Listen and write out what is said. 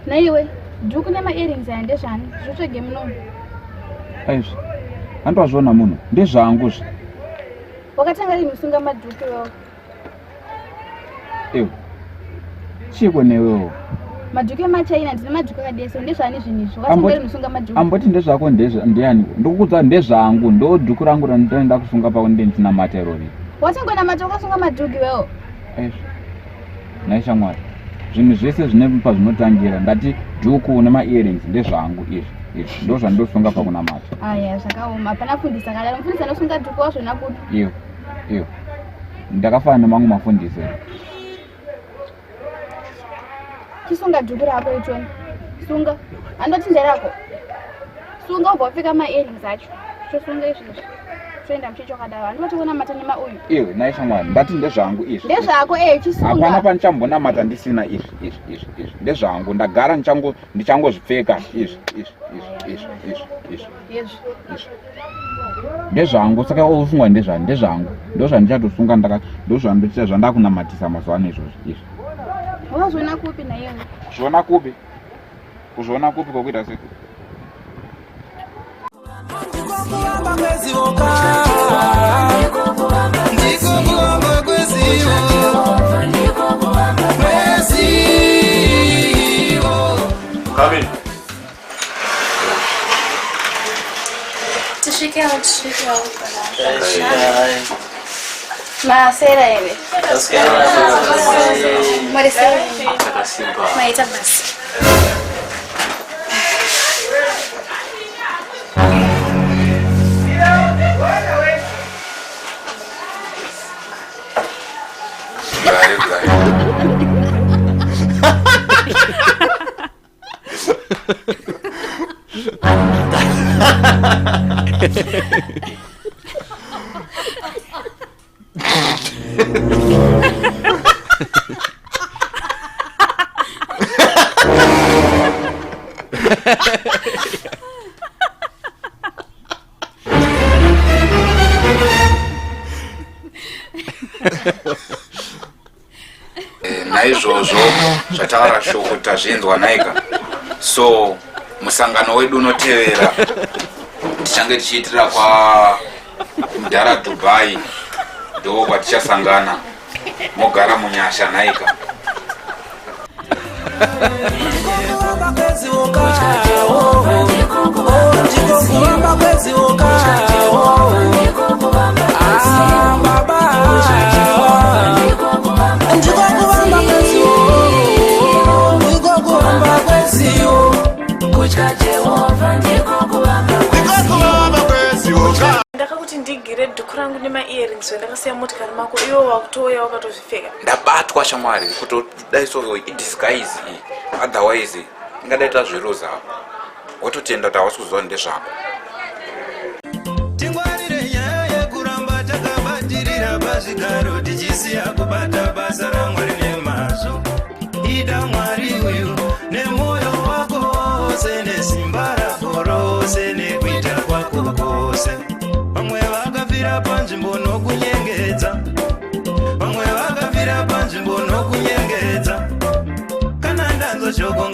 Naiwe, dhuku nema earrings and ndezvani zvotsvege munomu. Aizvi andwazviona munhu ndezvangu zvi. Wakatanga rini kusunga madhuku iwawo? Ewe chiko newewo madhuku emachaina ndine madhuku akadeso ndezvani zvinhu izvi wakatanga rini kusunga madhuku? Amboti ndezvako ndiyani ndokudza ndezvangu ndo dhuku rangu randinoenda kusunga pako ndina materori. Watangona mata wakasunga madhuku iwawo? Aizvi naisha mwari zvinhu zvese zvine pazvinotangira ndati dhuku nema earrings ndezvangu izvi ndo zvandosunga pakuna mata. Aya zvakaoma hapana fundisa kana mufundisi anosunga dhuku wazvona kuti iyo ndakafana nemangu mafundisi. chisunga dhuku rako itoni sunga andoti nderako sunga ubva wapfeka ma-earrings acho chosunga izvizvi toenda muchichokadaro handinotoona mata nema uyu. Iwe naisha mwari ndati ndezvangu izvi ndezvako chisunga hapana panichamboonamata ndisina izvi ndezvangu ndagara ndichangozvipfeka izvi ndezvangu saka ofungwa ndezvangu ndozvandichatosungwa ndozvandakunamatisa mazuva ano izvozvo izvi. Wakazviona kupi naiwe? Zviona kupi? Kuzviona kupi kokuita sei? Come in. Masera ele. Marisela. Maita basi. Naizvozvo zvatakashokota zvinzwa naika, so musangano wedu unotevera tichange tichiitira kwa Mudhara Dubai ndo kwatichasangana mogara munyasha naika. Ndakakuti ndigire dhuku rangu nema-earrings ndakasiya motikari mako iwo wakutouya wakatozvipfeka. Ndabatwa shamwari kuti dai so idisguise iyi, otherwise ingadaita zviruza wototenda kuti hawasi kuziva ndezvako. Tingwarire nyaya yekuramba takabatirira pazvigaro tichisiya kubata basa raMwari nemazvo. Ida Mwari uyu nemoyo wako wose nesimba rako rose nekuita kwako kwose. Vamwe vakafira panzvimbo nokunyengedza, vamwe vakafira panzvimbo nokunyengedza. Kana ndanzo shoko